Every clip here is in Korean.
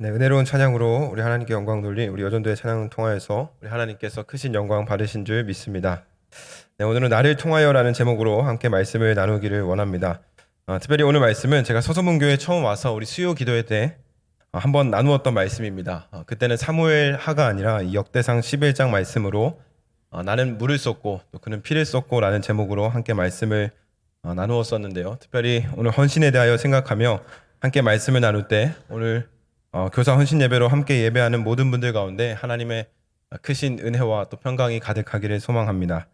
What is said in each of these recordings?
네, 은혜로운 찬양으로 우리 하나님께 영광 돌린 우리 여전도의 찬양을 통하여서 우리 하나님께서 크신 영광 받으신 줄 믿습니다. 네, 오늘은 나를 통하여라는 제목으로 함께 말씀을 나누기를 원합니다. 특별히 오늘 말씀은 제가 서소문교회 처음 와서 우리 수요 기도회 때 한번 나누었던 말씀입니다. 그때는 사무엘 하가 아니라 이 역대상 11장 말씀으로 나는 물을 쏟고 또 그는 피를 쏟고 라는 제목으로 함께 말씀을 나누었었는데요. 특별히 오늘 헌신에 대하여 생각하며 함께 말씀을 나눌 때 오늘 교사 헌신 예배로 함께 예배하는 모든 분들 가운데 하나님의 크신 은혜와 또 평강이 가득하기를 소망합니다.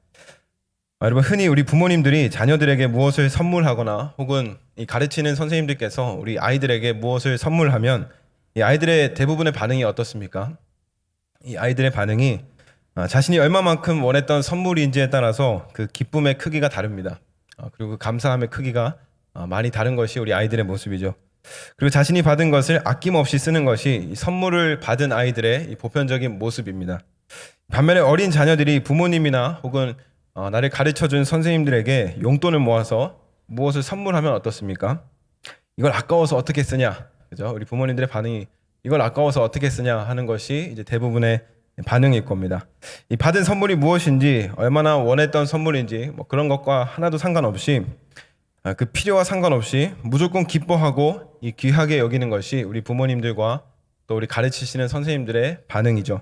여러분, 흔히 우리 부모님들이 자녀들에게 무엇을 선물하거나 혹은 이 가르치는 선생님들께서 우리 아이들에게 무엇을 선물하면 이 아이들의 대부분의 반응이 어떻습니까? 이 아이들의 반응이 자신이 얼마만큼 원했던 선물인지에 따라서 그 기쁨의 크기가 다릅니다. 그리고 그 감사함의 크기가 많이 다른 것이 우리 아이들의 모습이죠. 그리고 자신이 받은 것을 아낌없이 쓰는 것이 선물을 받은 아이들의 이 보편적인 모습입니다. 반면에 어린 자녀들이 부모님이나 혹은 나를 가르쳐준 선생님들에게 용돈을 모아서 무엇을 선물하면 어떻습니까? 이걸 아까워서 어떻게 쓰냐, 그죠? 우리 부모님들의 반응이 이걸 아까워서 어떻게 쓰냐 하는 것이 이제 대부분의 반응일 겁니다. 이 받은 선물이 무엇인지, 얼마나 원했던 선물인지 뭐 그런 것과 하나도 상관없이 그 필요와 상관없이 무조건 기뻐하고 이 귀하게 여기는 것이 우리 부모님들과 또 우리 가르치시는 선생님들의 반응이죠.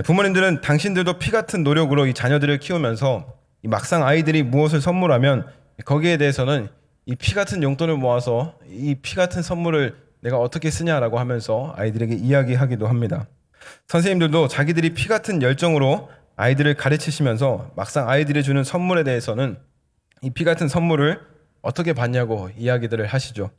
부모님들은 당신들도 피 같은 노력으로 이 자녀들을 키우면서 이 막상 아이들이 무엇을 선물하면 거기에 대해서는 이 피 같은 용돈을 모아서 이 피 같은 선물을 내가 어떻게 쓰냐라고 하면서 아이들에게 이야기하기도 합니다. 선생님들도 자기들이 피 같은 열정으로 아이들을 가르치시면서 막상 아이들이 주는 선물에 대해서는 이 피 같은 선물을 어떻게 받냐고 이야기들을 하시죠.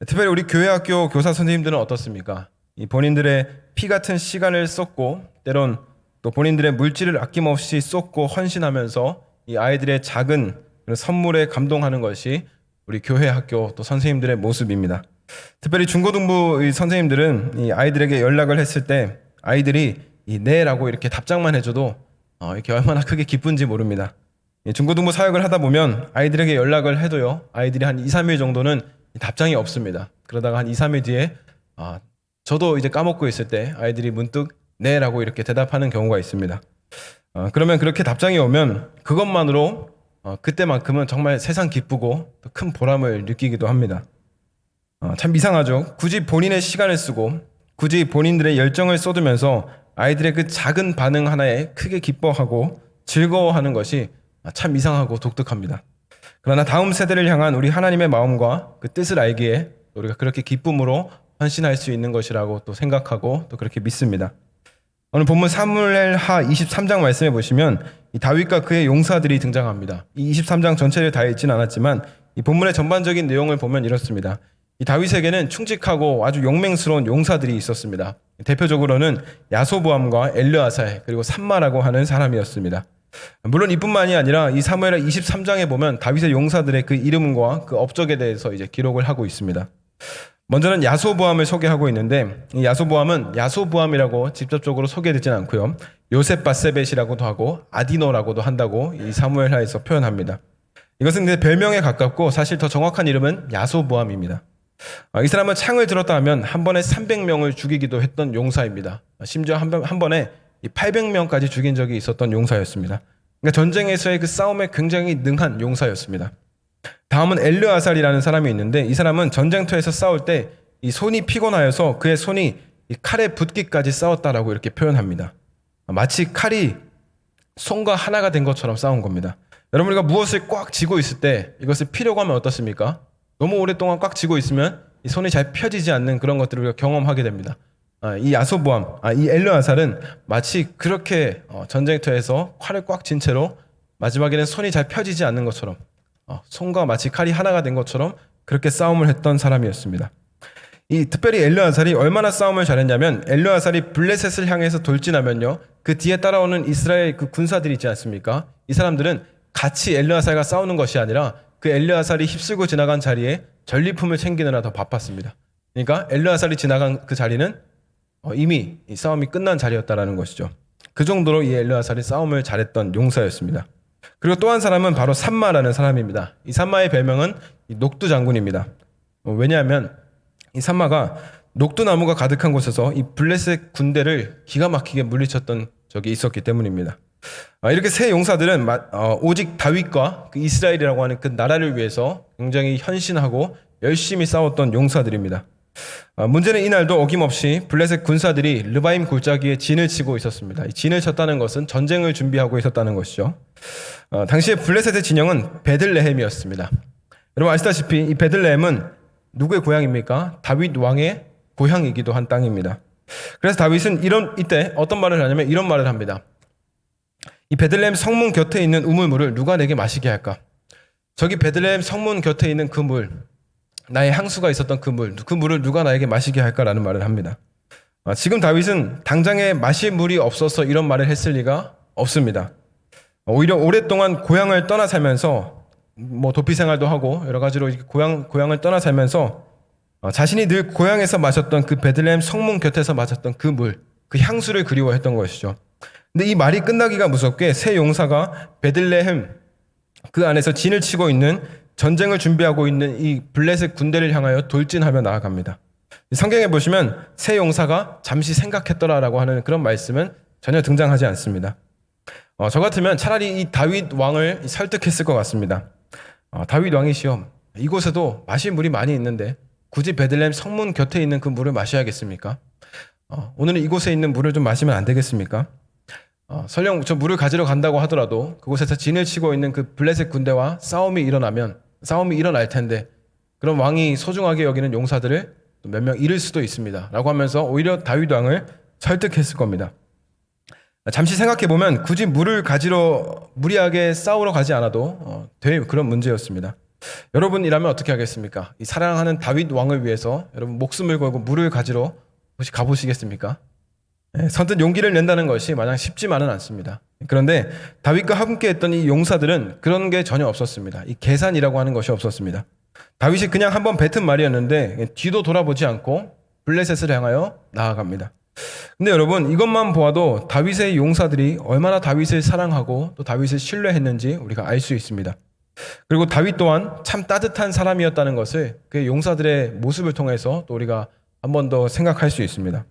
특별히 우리 교회 학교 교사 선생님들은 어떻습니까? 이 본인들의 피 같은 시간을 쏟고 때론 또 본인들의 물질을 아낌없이 쏟고 헌신하면서 이 아이들의 작은 선물에 감동하는 것이 우리 교회 학교 또 선생님들의 모습입니다. 특별히 중고등부 선생님들은 이 아이들에게 연락을 했을 때 아이들이 이 네라고 이렇게 답장만 해줘도 이렇게 얼마나 크게 기쁜지 모릅니다. 중고등부 사역을 하다 보면 아이들에게 연락을 해도요, 아이들이 한 2, 3일 정도는 답장이 없습니다. 그러다가 한 2, 3일 뒤에 저도 이제 까먹고 있을 때 아이들이 문득 네라고 이렇게 대답하는 경우가 있습니다. 그러면 그렇게 답장이 오면 그것만으로 그때만큼은 정말 세상 기쁘고 또 큰 보람을 느끼기도 합니다. 참 이상하죠. 굳이 본인의 시간을 쓰고 굳이 본인들의 열정을 쏟으면서 아이들의 그 작은 반응 하나에 크게 기뻐하고 즐거워하는 것이 참 이상하고 독특합니다. 그러나 다음 세대를 향한 우리 하나님의 마음과 그 뜻을 알기에 우리가 그렇게 기쁨으로 헌신할 수 있는 것이라고 또 생각하고 또 그렇게 믿습니다. 오늘 본문 사무엘하 23장 말씀해 보시면 이 다윗과 그의 용사들이 등장합니다. 이 23장 전체를 다 읽진 않았지만 이 본문의 전반적인 내용을 보면 이렇습니다. 이 다윗에게는 충직하고 아주 용맹스러운 용사들이 있었습니다. 대표적으로는 야소보암과 엘르아살 그리고 삼마라고 하는 사람이었습니다. 물론 이뿐만이 아니라 이 사무엘하 23장에 보면 다윗의 용사들의 그 이름과 그 업적에 대해서 이제 기록을 하고 있습니다. 먼저는 야소보암을 소개하고 있는데 이 야소보암은 야소보암이라고 직접적으로 소개되진 않고요. 요셉 바세벳이라고도 하고 아디노라고도 한다고 이 사무엘하에서 표현합니다. 이것은 이제 별명에 가깝고 사실 더 정확한 이름은 야소보암입니다. 이 사람은 창을 들었다 하면 한 번에 300명을 죽이기도 했던 용사입니다. 심지어 한 번에 800명까지 죽인 적이 있었던 용사였습니다. 그러니까 전쟁에서의 그 싸움에 굉장히 능한 용사였습니다. 다음은 엘르아살이라는 사람이 있는데 이 사람은 전쟁터에서 싸울 때 이 손이 피곤하여서 그의 손이 이 칼에 붙기까지 싸웠다라고 이렇게 표현합니다. 마치 칼이 손과 하나가 된 것처럼 싸운 겁니다. 여러분, 우리가 무엇을 꽉 쥐고 있을 때 이것을 피려고 하면 어떻습니까? 너무 오랫동안 꽉 쥐고 있으면 이 손이 잘 펴지지 않는 그런 것들을 우리가 경험하게 됩니다. 이 야소보암, 이 엘르아살은 마치 그렇게 전쟁터에서 칼을 꽉 쥔 채로 마지막에는 손이 잘 펴지지 않는 것처럼 손과 마치 칼이 하나가 된 것처럼 그렇게 싸움을 했던 사람이었습니다. 이 특별히 엘르아살이 얼마나 싸움을 잘했냐면 엘르아살이 블레셋을 향해서 돌진하면요, 그 뒤에 따라오는 이스라엘 그 군사들이 있지 않습니까? 이 사람들은 같이 엘르아살과 싸우는 것이 아니라 그 엘르아살이 휩쓸고 지나간 자리에 전리품을 챙기느라 더 바빴습니다. 그러니까 엘르아살이 지나간 그 자리는 이미 이 싸움이 끝난 자리였다라는 것이죠. 그 정도로 이 엘르아살이 싸움을 잘했던 용사였습니다. 그리고 또 한 사람은 바로 삼마라는 사람입니다. 이 삼마의 별명은 녹두 장군입니다. 왜냐하면 이 삼마가 녹두나무가 가득한 곳에서 이 블레셋 군대를 기가 막히게 물리쳤던 적이 있었기 때문입니다. 이렇게 세 용사들은 오직 다윗과 그 이스라엘이라고 하는 그 나라를 위해서 굉장히 헌신하고 열심히 싸웠던 용사들입니다. 문제는 이날도 어김없이 블레셋 군사들이 르바임 골짜기에 진을 치고 있었습니다. 이 진을 쳤다는 것은 전쟁을 준비하고 있었다는 것이죠. 당시에 블레셋의 진영은 베들레헴이었습니다. 여러분 아시다시피 이 베들레헴은 누구의 고향입니까? 다윗 왕의 고향이기도 한 땅입니다. 그래서 다윗은 이때 어떤 말을 하냐면 이런 말을 합니다. 이 베들레헴 성문 곁에 있는 우물물을 누가 내게 마시게 할까? 저기 베들레헴 성문 곁에 있는 그 물, 나의 향수가 있었던 그 물을 누가 나에게 마시게 할까라는 말을 합니다. 지금 다윗은 당장에 마실 물이 없어서 이런 말을 했을 리가 없습니다. 오히려 오랫동안 고향을 떠나 살면서 도피 생활도 하고 여러 가지로 고향을 떠나 살면서 자신이 늘 고향에서 마셨던 그 베들레헴 성문 곁에서 마셨던 그 물, 그 향수를 그리워했던 것이죠. 근데 이 말이 끝나기가 무섭게 세 용사가 베들레헴 그 안에서 진을 치고 있는 전쟁을 준비하고 있는 이 블레셋 군대를 향하여 돌진하며 나아갑니다. 성경에 보시면 세 용사가 잠시 생각했더라라고 하는 그런 말씀은 전혀 등장하지 않습니다. 저 같으면 차라리 이 다윗 왕을 설득했을 것 같습니다. 다윗 왕이시여, 이곳에도 마실 물이 많이 있는데 굳이 베들레헴 성문 곁에 있는 그 물을 마셔야겠습니까? 오늘은 이곳에 있는 물을 좀 마시면 안 되겠습니까? 설령 저 물을 가지러 간다고 하더라도 그곳에서 진을 치고 있는 그 블레셋 군대와 싸움이 일어날 텐데 그럼 왕이 소중하게 여기는 용사들을 몇 명 잃을 수도 있습니다 라고 하면서 오히려 다윗 왕을 설득했을 겁니다. 잠시 생각해보면 굳이 물을 가지러 무리하게 싸우러 가지 않아도 될 그런 문제였습니다. 여러분이라면 어떻게 하겠습니까? 이 사랑하는 다윗 왕을 위해서 여러분 목숨을 걸고 물을 가지러 혹시 가보시겠습니까? 선뜻 용기를 낸다는 것이 마냥 쉽지만은 않습니다. 그런데 다윗과 함께 했던 이 용사들은 그런 게 전혀 없었습니다. 이 계산이라고 하는 것이 없었습니다. 다윗이 그냥 한번 뱉은 말이었는데 뒤도 돌아보지 않고 블레셋을 향하여 나아갑니다. 근데 여러분 이것만 보아도 다윗의 용사들이 얼마나 다윗을 사랑하고 또 다윗을 신뢰했는지 우리가 알 수 있습니다. 그리고 다윗 또한 참 따뜻한 사람이었다는 것을 그 용사들의 모습을 통해서 또 우리가 한 번 더 생각할 수 있습니다.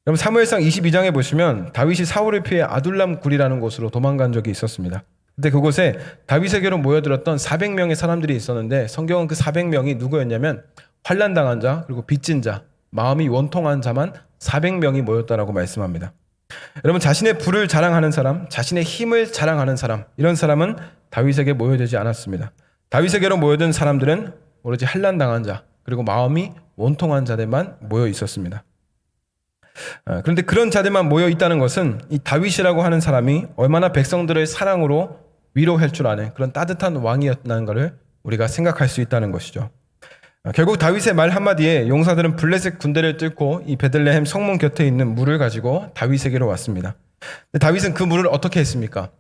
여러분 사무엘상 22장에 보시면 다윗이 사울을 피해 아둘람 굴이라는 곳으로 도망간 적이 있었습니다. 그때 그곳에 다윗에게로 모여들었던 400명의 사람들이 있었는데 성경은 그 400명이 누구였냐면 환난당한 자 그리고 빚진 자 마음이 원통한 자만 400명이 모였다라고 말씀합니다. 여러분 자신의 부를 자랑하는 사람, 자신의 힘을 자랑하는 사람 이런 사람은 다윗에게 모여들지 않았습니다. 다윗에게로 모여든 사람들은 오로지 환난당한 자 그리고 마음이 원통한 자들만 모여 있었습니다. 그런데 그런 자들만 모여 있다는 것은 이 다윗이라고 하는 사람이 얼마나 백성들을 사랑으로 위로할 줄 아는 그런 따뜻한 왕이었다는 것을 우리가 생각할 수 있다는 것이죠. 결국 다윗의 말 한마디에 용사들은 블레셋 군대를 뚫고 이 베들레헴 성문 곁에 있는 물을 가지고 다윗에게로 왔습니다. 근데 다윗은 그 물을 어떻게 했습니까?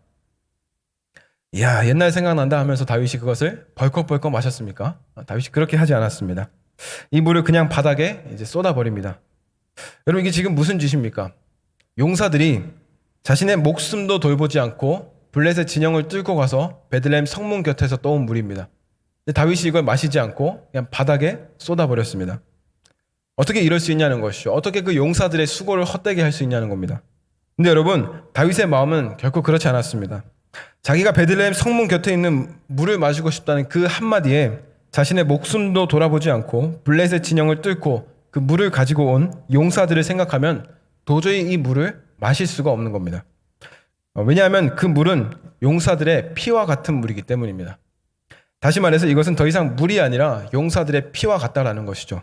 이야, 옛날 생각난다 하면서 다윗이 그것을 벌컥벌컥 마셨습니까? 다윗이 그렇게 하지 않았습니다. 이 물을 그냥 바닥에 이제 쏟아버립니다. 여러분 이게 지금 무슨 짓입니까? 용사들이 자신의 목숨도 돌보지 않고 블레셋 진영을 뚫고 가서 베들레헴 성문 곁에서 떠온 물입니다. 다윗이 이걸 마시지 않고 그냥 바닥에 쏟아버렸습니다. 어떻게 이럴 수 있냐는 것이죠. 어떻게 그 용사들의 수고를 헛되게 할 수 있냐는 겁니다. 근데 여러분 다윗의 마음은 결코 그렇지 않았습니다. 자기가 베들레헴 성문 곁에 있는 물을 마시고 싶다는 그 한마디에 자신의 목숨도 돌아보지 않고 블레셋 진영을 뚫고 그 물을 가지고 온 용사들을 생각하면 도저히 이 물을 마실 수가 없는 겁니다. 왜냐하면 그 물은 용사들의 피와 같은 물이기 때문입니다. 다시 말해서 이것은 더 이상 물이 아니라 용사들의 피와 같다라는 것이죠.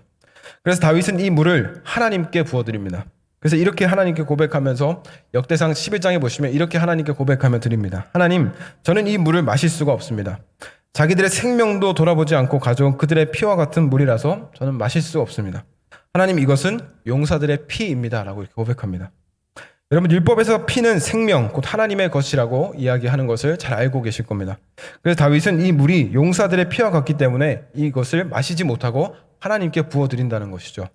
그래서 다윗은 이 물을 하나님께 부어드립니다. 그래서 이렇게 하나님께 고백하면서 역대상 11장에 보시면 이렇게 하나님께 고백하며 드립니다. 하나님, 저는 이 물을 마실 수가 없습니다. 자기들의 생명도 돌아보지 않고 가져온 그들의 피와 같은 물이라서 저는 마실 수 없습니다. 하나님, 이것은 용사들의 피입니다 라고 이렇게 고백합니다. 여러분, 율법에서 피는 생명, 곧 하나님의 것이라고 이야기하는 것을 잘 알고 계실 겁니다. 그래서 다윗은 이 물이 용사들의 피와 같기 때문에 이것을 마시지 못하고 하나님께 부어드린다는 것이죠.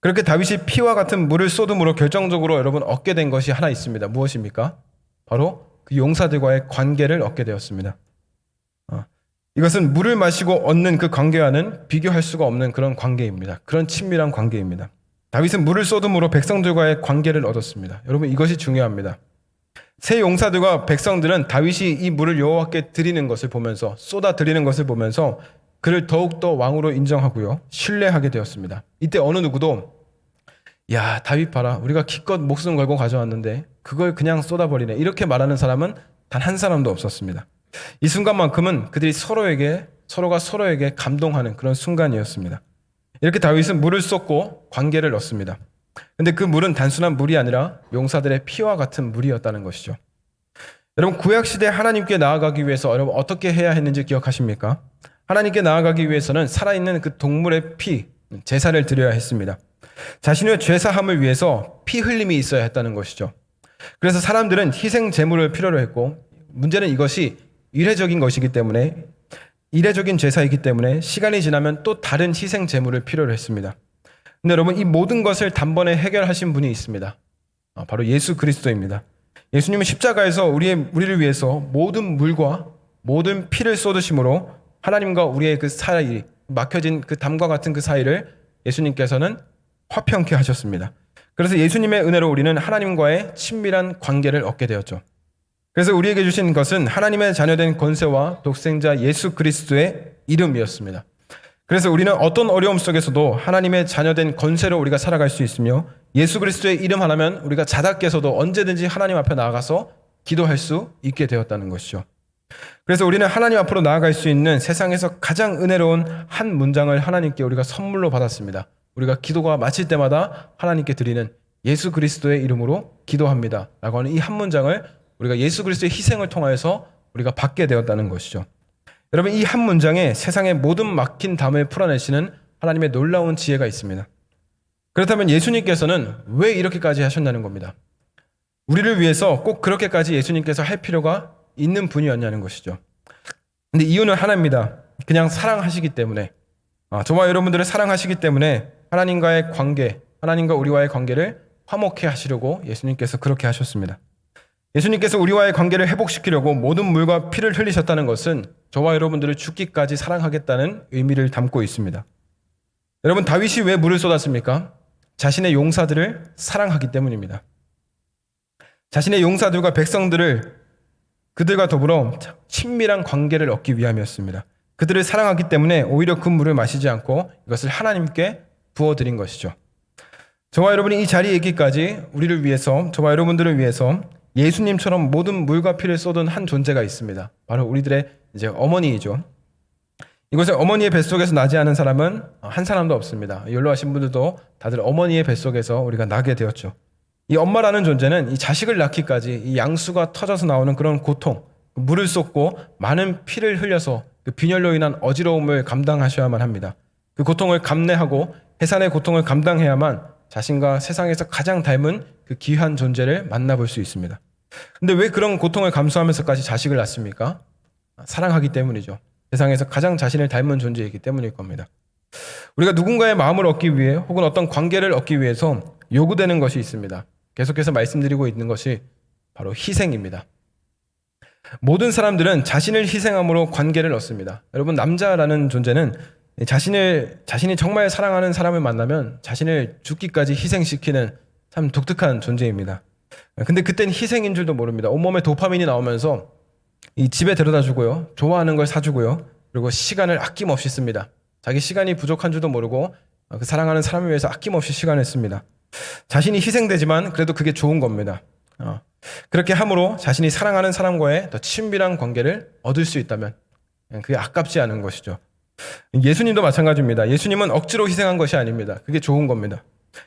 그렇게 다윗이 피와 같은 물을 쏟음으로 결정적으로 여러분 얻게 된 것이 하나 있습니다. 무엇입니까? 바로 그 용사들과의 관계를 얻게 되었습니다. 이것은 물을 마시고 얻는 그 관계와는 비교할 수가 없는 그런 관계입니다. 그런 친밀한 관계입니다. 다윗은 물을 쏟음으로 백성들과의 관계를 얻었습니다. 여러분 이것이 중요합니다. 세 용사들과 백성들은 다윗이 이 물을 여호와께 드리는 것을 보면서 쏟아 드리는 것을 보면서 그를 더욱더 왕으로 인정하고요. 신뢰하게 되었습니다. 이때 어느 누구도 야 다윗 봐라 우리가 기껏 목숨 걸고 가져왔는데 그걸 그냥 쏟아버리네 이렇게 말하는 사람은 단 한 사람도 없었습니다. 이 순간만큼은 그들이 서로가 서로에게 감동하는 그런 순간이었습니다. 이렇게 다윗은 물을 쏟고 관계를 얻습니다. 근데 그 물은 단순한 물이 아니라 용사들의 피와 같은 물이었다는 것이죠. 여러분 구약시대 하나님께 나아가기 위해서 여러분 어떻게 해야 했는지 기억하십니까? 하나님께 나아가기 위해서는 살아있는 그 동물의 피, 제사를 드려야 했습니다. 자신의 죄사함을 위해서 피 흘림이 있어야 했다는 것이죠. 그래서 사람들은 희생 제물을 필요로 했고 문제는 이것이 이례적인 것이기 때문에 이례적인 제사이기 때문에 시간이 지나면 또 다른 희생 제물을 필요로 했습니다. 근데 여러분 이 모든 것을 단번에 해결하신 분이 있습니다. 바로 예수 그리스도입니다. 예수님은 십자가에서 우리를 위해서 모든 물과 모든 피를 쏟으심으로 하나님과 우리의 그 사이 막혀진 그 담과 같은 그 사이를 예수님께서는 화평케 하셨습니다. 그래서 예수님의 은혜로 우리는 하나님과의 친밀한 관계를 얻게 되었죠. 그래서 우리에게 주신 것은 하나님의 자녀된 권세와 독생자 예수 그리스도의 이름이었습니다. 그래서 우리는 어떤 어려움 속에서도 하나님의 자녀된 권세로 우리가 살아갈 수 있으며 예수 그리스도의 이름 하나면 우리가 자답게서도 언제든지 하나님 앞에 나아가서 기도할 수 있게 되었다는 것이죠. 그래서 우리는 하나님 앞으로 나아갈 수 있는 세상에서 가장 은혜로운 한 문장을 하나님께 우리가 선물로 받았습니다. 우리가 기도가 마칠 때마다 하나님께 드리는 예수 그리스도의 이름으로 기도합니다 라고 하는 이 한 문장을 우리가 예수 그리스도의 희생을 통하여서 우리가 받게 되었다는 것이죠. 여러분 이 한 문장에 세상의 모든 막힌 담을 풀어내시는 하나님의 놀라운 지혜가 있습니다. 그렇다면 예수님께서는 왜 이렇게까지 하셨냐는 겁니다. 우리를 위해서 꼭 그렇게까지 예수님께서 할 필요가 있는 분이었냐는 것이죠. 근데 이유는 하나입니다. 그냥 사랑하시기 때문에 저와 여러분들을 사랑하시기 때문에 하나님과의 관계, 하나님과 우리와의 관계를 화목케 하시려고 예수님께서 그렇게 하셨습니다. 예수님께서 우리와의 관계를 회복시키려고 모든 물과 피를 흘리셨다는 것은 저와 여러분들을 죽기까지 사랑하겠다는 의미를 담고 있습니다. 여러분 다윗이 왜 물을 쏟았습니까? 자신의 용사들을 사랑하기 때문입니다. 자신의 용사들과 백성들을 그들과 더불어 친밀한 관계를 얻기 위함이었습니다. 그들을 사랑하기 때문에 오히려 그 물을 마시지 않고 이것을 하나님께 부어드린 것이죠. 저와 여러분이 이 자리에 있기까지 우리를 위해서, 저와 여러분들을 위해서 예수님처럼 모든 물과 피를 쏟은 한 존재가 있습니다. 바로 우리들의 이제 어머니이죠. 이곳에 어머니의 뱃속에서 나지 않은 사람은 한 사람도 없습니다. 연로하신 분들도 다들 어머니의 뱃속에서 우리가 나게 되었죠. 이 엄마라는 존재는 이 자식을 낳기까지 이 양수가 터져서 나오는 그런 고통, 물을 쏟고 많은 피를 흘려서 그 빈혈로 인한 어지러움을 감당하셔야만 합니다. 그 고통을 감내하고 해산의 고통을 감당해야만 자신과 세상에서 가장 닮은 그 귀한 존재를 만나볼 수 있습니다. 근데 왜 그런 고통을 감수하면서까지 자식을 낳습니까? 사랑하기 때문이죠. 세상에서 가장 자신을 닮은 존재이기 때문일 겁니다. 우리가 누군가의 마음을 얻기 위해 혹은 어떤 관계를 얻기 위해서 요구되는 것이 있습니다. 계속해서 말씀드리고 있는 것이 바로 희생입니다. 모든 사람들은 자신을 희생함으로 관계를 얻습니다. 여러분 남자라는 존재는 자신이 정말 사랑하는 사람을 만나면 자신을 죽기까지 희생시키는 참 독특한 존재입니다. 근데 그땐 희생인 줄도 모릅니다. 온몸에 도파민이 나오면서 이 집에 데려다 주고요. 좋아하는 걸 사주고요. 그리고 시간을 아낌없이 씁니다. 자기 시간이 부족한 줄도 모르고 그 사랑하는 사람을 위해서 아낌없이 시간을 씁니다. 자신이 희생되지만 그래도 그게 좋은 겁니다. 그렇게 함으로 자신이 사랑하는 사람과의 더 친밀한 관계를 얻을 수 있다면 그게 아깝지 않은 것이죠. 예수님도 마찬가지입니다. 예수님은 억지로 희생한 것이 아닙니다. 그게 좋은 겁니다.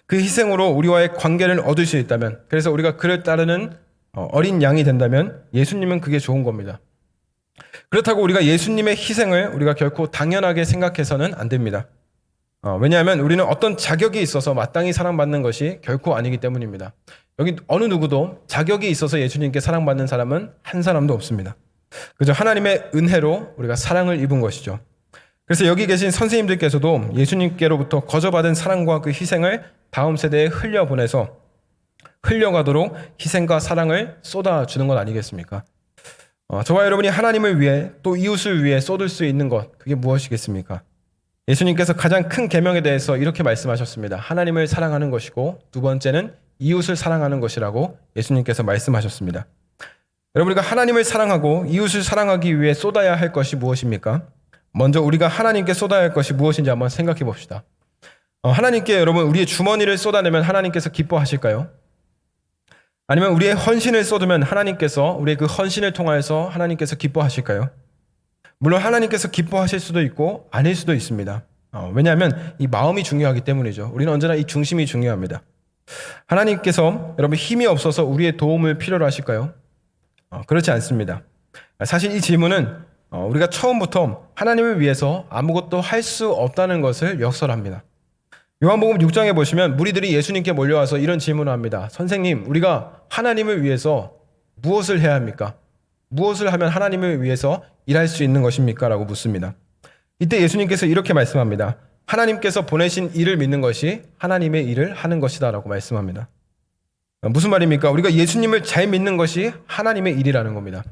그 희생으로 우리와의 관계를 얻을 수 있다면, 그래서 우리가 그를 따르는 어린 양이 된다면 예수님은 그게 좋은 겁니다. 그렇다고 우리가 예수님의 희생을 우리가 결코 당연하게 생각해서는 안 됩니다. 왜냐하면 우리는 어떤 자격이 있어서 마땅히 사랑받는 것이 결코 아니기 때문입니다. 여기 어느 누구도 자격이 있어서 예수님께 사랑받는 사람은 한 사람도 없습니다. 그저 하나님의 은혜로 우리가 사랑을 입은 것이죠. 그래서 여기 계신 선생님들께서도 예수님께로부터 거저받은 사랑과 그 희생을 다음 세대에 흘려보내서 흘려가도록 희생과 사랑을 쏟아주는 것 아니겠습니까? 저와 여러분이 하나님을 위해 또 이웃을 위해 쏟을 수 있는 것, 그게 무엇이겠습니까? 예수님께서 가장 큰 계명에 대해서 이렇게 말씀하셨습니다. 하나님을 사랑하는 것이고 두 번째는 이웃을 사랑하는 것이라고 예수님께서 말씀하셨습니다. 여러분, 우리가 하나님을 사랑하고 이웃을 사랑하기 위해 쏟아야 할 것이 무엇입니까? 먼저 우리가 하나님께 쏟아야 할 것이 무엇인지 한번 생각해 봅시다. 하나님께 여러분 우리의 주머니를 쏟아내면 하나님께서 기뻐하실까요? 아니면 우리의 헌신을 쏟으면 하나님께서 우리의 그 헌신을 통하여서 하나님께서 기뻐하실까요? 물론 하나님께서 기뻐하실 수도 있고 아닐 수도 있습니다. 왜냐하면 이 마음이 중요하기 때문이죠. 우리는 언제나 이 중심이 중요합니다. 하나님께서 여러분 힘이 없어서 우리의 도움을 필요로 하실까요? 그렇지 않습니다. 사실 이 질문은 우리가 처음부터 하나님을 위해서 아무것도 할 수 없다는 것을 역설합니다. 요한복음 6장에 보시면 무리들이 예수님께 몰려와서 이런 질문을 합니다. 선생님, 우리가 하나님을 위해서 무엇을 해야 합니까? 무엇을 하면 하나님을 위해서 일할 수 있는 것입니까? 라고 묻습니다. 이때 예수님께서 이렇게 말씀합니다. 하나님께서 보내신 일을 믿는 것이 하나님의 일을 하는 것이다 라고 말씀합니다. 무슨 말입니까? 우리가 예수님을 잘 믿는 것이 하나님의 일이라는 겁니다.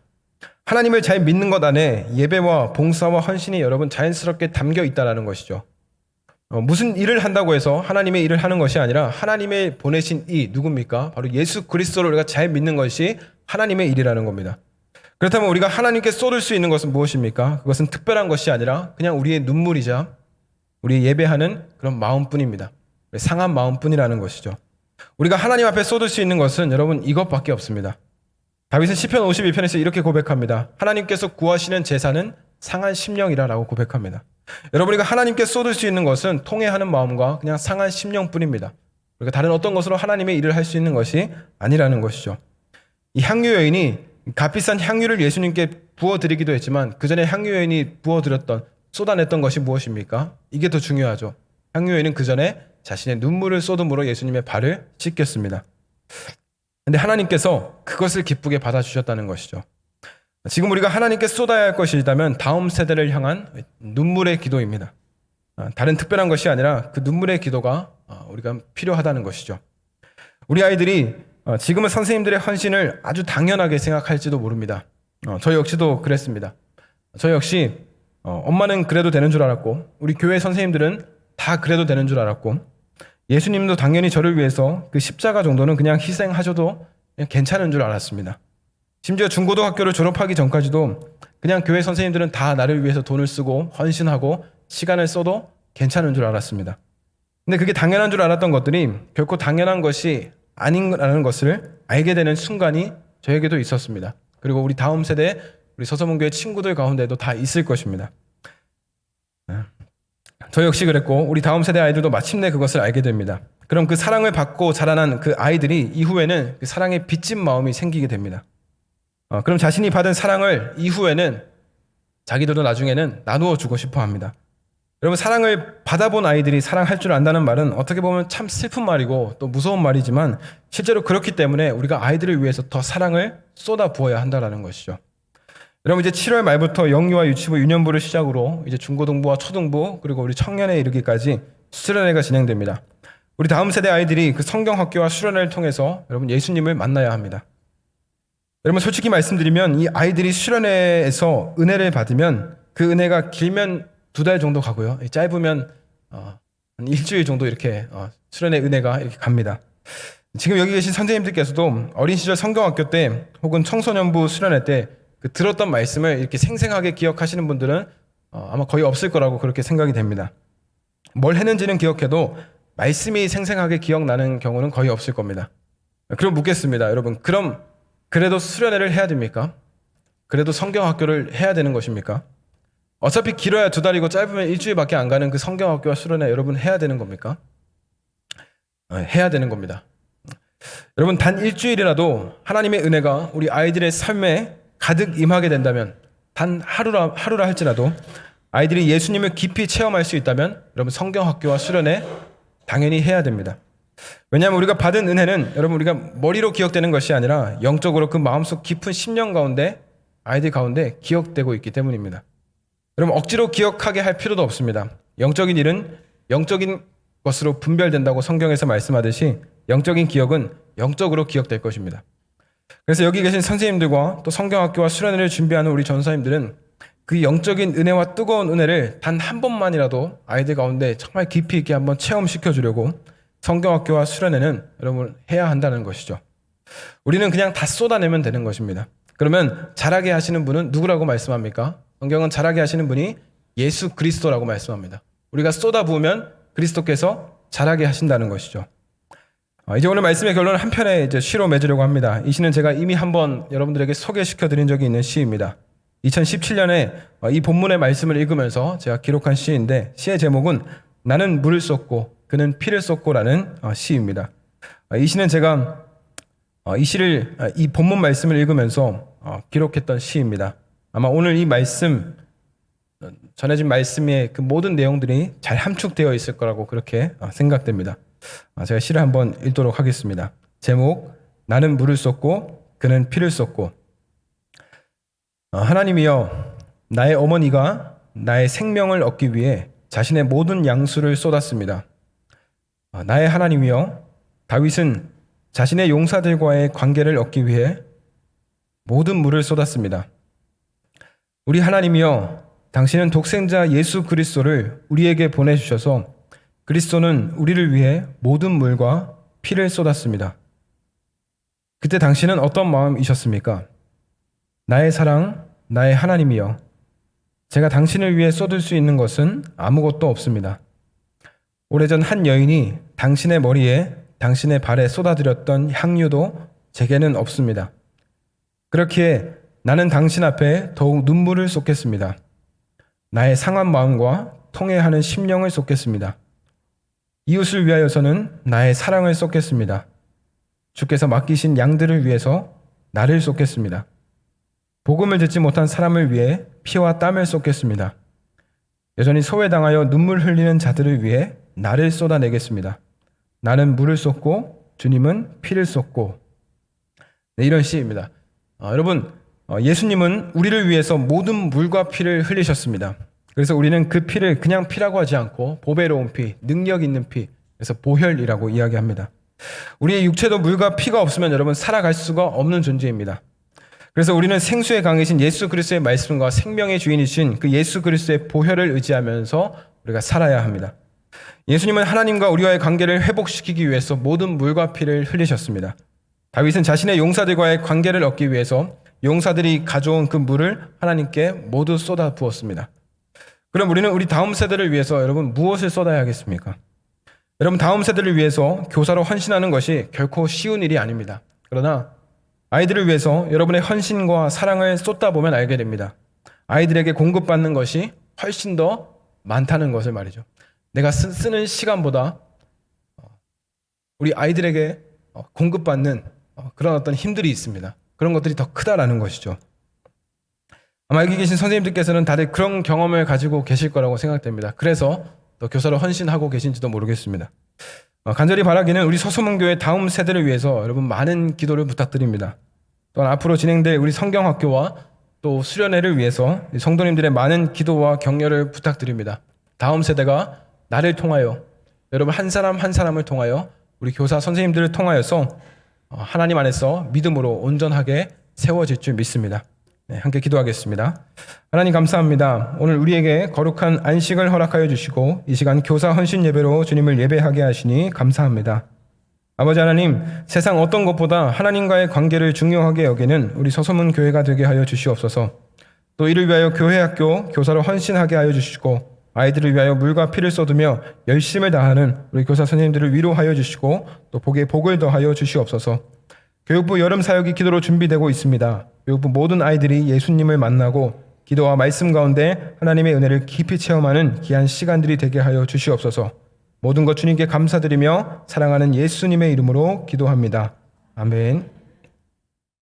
하나님을 잘 믿는 것 안에 예배와 봉사와 헌신이 여러분 자연스럽게 담겨 있다는 것이죠. 무슨 일을 한다고 해서 하나님의 일을 하는 것이 아니라 하나님의 보내신 이 누굽니까? 바로 예수 그리스도를 우리가 잘 믿는 것이 하나님의 일이라는 겁니다. 그렇다면 우리가 하나님께 쏟을 수 있는 것은 무엇입니까? 그것은 특별한 것이 아니라 그냥 우리의 눈물이자 우리 예배하는 그런 마음뿐입니다. 상한 마음뿐이라는 것이죠. 우리가 하나님 앞에 쏟을 수 있는 것은 여러분 이것밖에 없습니다. 다윗은 시편 51편에서 이렇게 고백합니다. 하나님께서 구하시는 제사는 상한 심령이라고 고백합니다. 여러분, 우리가 하나님께 쏟을 수 있는 것은 통회하는 마음과 그냥 상한 심령뿐입니다. 우리가 다른 어떤 것으로 하나님의 일을 할 수 있는 것이 아니라는 것이죠. 이 향유 여인이 값비싼 향유를 예수님께 부어드리기도 했지만 그 전에 향유 여인이 부어드렸던 쏟아냈던 것이 무엇입니까? 이게 더 중요하죠. 향유 여인은 그 전에 자신의 눈물을 쏟음으로 예수님의 발을 씻겼습니다. 근데 하나님께서 그것을 기쁘게 받아주셨다는 것이죠. 지금 우리가 하나님께 쏟아야 할 것이 있다면 다음 세대를 향한 눈물의 기도입니다. 다른 특별한 것이 아니라 그 눈물의 기도가 우리가 필요하다는 것이죠. 우리 아이들이 지금은 선생님들의 헌신을 아주 당연하게 생각할지도 모릅니다. 저 역시도 그랬습니다. 저 역시 엄마는 그래도 되는 줄 알았고 우리 교회 선생님들은 다 그래도 되는 줄 알았고 예수님도 당연히 저를 위해서 그 십자가 정도는 그냥 희생하셔도 그냥 괜찮은 줄 알았습니다. 심지어 중고등학교를 졸업하기 전까지도 그냥 교회 선생님들은 다 나를 위해서 돈을 쓰고 헌신하고 시간을 써도 괜찮은 줄 알았습니다. 근데 그게 당연한 줄 알았던 것들이 결코 당연한 것이 아닌라는 것을 알게 되는 순간이 저에게도 있었습니다. 그리고 우리 다음 세대 우리 서서문교회 친구들 가운데도 다 있을 것입니다. 저 역시 그랬고 우리 다음 세대 아이들도 마침내 그것을 알게 됩니다. 그럼 그 사랑을 받고 자라난 그 아이들이 이후에는 그 사랑에 빚진 마음이 생기게 됩니다. 그럼 자신이 받은 사랑을 이후에는 자기들도 나중에는 나누어 주고 싶어 합니다. 여러분, 사랑을 받아본 아이들이 사랑할 줄 안다는 말은 어떻게 보면 참 슬픈 말이고 또 무서운 말이지만 실제로 그렇기 때문에 우리가 아이들을 위해서 더 사랑을 쏟아 부어야 한다는 것이죠. 여러분, 이제 7월 말부터 영유아 유치부 유년부를 시작으로 이제 중고등부와 초등부 그리고 우리 청년에 이르기까지 수련회가 진행됩니다. 우리 다음 세대 아이들이 그 성경학교와 수련회를 통해서 여러분 예수님을 만나야 합니다. 여러분, 솔직히 말씀드리면 이 아이들이 수련회에서 은혜를 받으면 그 은혜가 길면 2달 정도 가고요. 짧으면 한 일주일 정도 이렇게 수련회 은혜가 이렇게 갑니다. 지금 여기 계신 선생님들께서도 어린 시절 성경학교 때 혹은 청소년부 수련회 때 그 들었던 말씀을 이렇게 생생하게 기억하시는 분들은 아마 거의 없을 거라고 그렇게 생각이 됩니다. 뭘 했는지는 기억해도 말씀이 생생하게 기억나는 경우는 거의 없을 겁니다. 그럼 묻겠습니다. 여러분, 그럼 그래도 수련회를 해야 됩니까? 그래도 성경학교를 해야 되는 것입니까? 어차피 길어야 2달이고 짧으면 일주일밖에 안 가는 그 성경학교와 수련회 여러분 해야 되는 겁니까? 해야 되는 겁니다. 여러분, 단 일주일이라도 하나님의 은혜가 우리 아이들의 삶에 가득 임하게 된다면 단 하루라 할지라도 아이들이 예수님을 깊이 체험할 수 있다면 여러분 성경학교와 수련회 당연히 해야 됩니다. 왜냐하면 우리가 받은 은혜는 여러분 우리가 머리로 기억되는 것이 아니라 영적으로 그 마음속 깊은 심령 가운데 아이들 가운데 기억되고 있기 때문입니다. 여러분, 억지로 기억하게 할 필요도 없습니다. 영적인 일은 영적인 것으로 분별된다고 성경에서 말씀하듯이 영적인 기억은 영적으로 기억될 것입니다. 그래서 여기 계신 선생님들과 또 성경학교와 수련회를 준비하는 우리 전사님들은 그 영적인 은혜와 뜨거운 은혜를 단 한 번만이라도 아이들 가운데 정말 깊이 있게 한번 체험시켜 주려고 성경학교와 수련회는 여러분 해야 한다는 것이죠. 우리는 그냥 다 쏟아내면 되는 것입니다. 그러면 잘하게 하시는 분은 누구라고 말씀합니까? 성경은 잘하게 하시는 분이 예수 그리스도라고 말씀합니다. 우리가 쏟아부으면 그리스도께서 잘하게 하신다는 것이죠. 이제 오늘 말씀의 결론은 한 편의 이제 시로 맺으려고 합니다. 이 시는 제가 이미 한번 여러분들에게 소개시켜 드린 적이 있는 시입니다. 2017년에 이 본문의 말씀을 읽으면서 제가 기록한 시인데, 시의 제목은 나는 물을 쏟고 그는 피를 쏟고라는 시입니다. 이 시는 제가 이 본문 말씀을 읽으면서 기록했던 시입니다. 아마 오늘 이 말씀, 전해진 말씀의 그 모든 내용들이 잘 함축되어 있을 거라고 그렇게 생각됩니다. 제가 시를 한번 읽도록 하겠습니다. 제목, 나는 물을 쏟고 그는 피를 쏟고. 하나님이여, 나의 어머니가 나의 생명을 얻기 위해 자신의 모든 양수를 쏟았습니다. 나의 하나님이여, 다윗은 자신의 용사들과의 관계를 얻기 위해 모든 물을 쏟았습니다. 우리 하나님이여, 당신은 독생자 예수 그리스도를 우리에게 보내주셔서 그리스도는 우리를 위해 모든 물과 피를 쏟았습니다. 그때 당신은 어떤 마음이셨습니까? 나의 사랑, 나의 하나님이여, 제가 당신을 위해 쏟을 수 있는 것은 아무것도 없습니다. 오래전 한 여인이 당신의 머리에, 당신의 발에 쏟아드렸던 향유도 제게는 없습니다. 그렇기에 나는 당신 앞에 더욱 눈물을 쏟겠습니다. 나의 상한 마음과 통회하는 심령을 쏟겠습니다. 이웃을 위하여서는 나의 사랑을 쏟겠습니다. 주께서 맡기신 양들을 위해서 나를 쏟겠습니다. 복음을 듣지 못한 사람을 위해 피와 땀을 쏟겠습니다. 여전히 소외당하여 눈물 흘리는 자들을 위해 나를 쏟아내겠습니다. 나는 물을 쏟고 주님은 피를 쏟고. 네, 이런 시입니다. 여러분, 예수님은 우리를 위해서 모든 물과 피를 흘리셨습니다. 그래서 우리는 그 피를 그냥 피라고 하지 않고 보배로운 피, 능력 있는 피, 그래서 보혈이라고 이야기합니다. 우리의 육체도 물과 피가 없으면 여러분 살아갈 수가 없는 존재입니다. 그래서 우리는 생수의 강이신 예수 그리스도의 말씀과 생명의 주인이신 그 예수 그리스도의 보혈을 의지하면서 우리가 살아야 합니다. 예수님은 하나님과 우리와의 관계를 회복시키기 위해서 모든 물과 피를 흘리셨습니다. 다윗은 자신의 용사들과의 관계를 얻기 위해서 용사들이 가져온 그 물을 하나님께 모두 쏟아 부었습니다. 그럼 우리는 우리 다음 세대를 위해서 여러분 무엇을 쏟아야 하겠습니까? 여러분, 다음 세대를 위해서 교사로 헌신하는 것이 결코 쉬운 일이 아닙니다. 그러나 아이들을 위해서 여러분의 헌신과 사랑을 쏟다 보면 알게 됩니다. 아이들에게 공급받는 것이 훨씬 더 많다는 것을 말이죠. 내가 쓰는 시간보다 우리 아이들에게 공급받는 그런 어떤 힘들이 있습니다. 그런 것들이 더 크다라는 것이죠. 아마 여기 계신 선생님들께서는 다들 그런 경험을 가지고 계실 거라고 생각됩니다. 그래서 또 교사로 헌신하고 계신지도 모르겠습니다. 간절히 바라기는 우리 서소문교회 다음 세대를 위해서 여러분 많은 기도를 부탁드립니다. 또한 앞으로 진행될 우리 성경학교와 또 수련회를 위해서 성도님들의 많은 기도와 격려를 부탁드립니다. 다음 세대가 나를 통하여, 여러분 한 사람 한 사람을 통하여, 우리 교사 선생님들을 통하여서 하나님 안에서 믿음으로 온전하게 세워질 줄 믿습니다. 네, 함께 기도하겠습니다. 하나님 감사합니다. 오늘 우리에게 거룩한 안식을 허락하여 주시고 이 시간 교사 헌신 예배로 주님을 예배하게 하시니 감사합니다. 아버지 하나님, 세상 어떤 것보다 하나님과의 관계를 중요하게 여기는 우리 서소문 교회가 되게 하여 주시옵소서. 또 이를 위하여 교회 학교 교사로 헌신하게 하여 주시고 아이들을 위하여 물과 피를 쏟으며 열심을 다하는 우리 교사 선생님들을 위로하여 주시고 또 복에 복을 더하여 주시옵소서. 교육부 여름 사역이 기도로 준비되고 있습니다. 교육부 모든 아이들이 예수님을 만나고 기도와 말씀 가운데 하나님의 은혜를 깊이 체험하는 귀한 시간들이 되게 하여 주시옵소서. 모든 것 주님께 감사드리며 사랑하는 예수님의 이름으로 기도합니다. 아멘.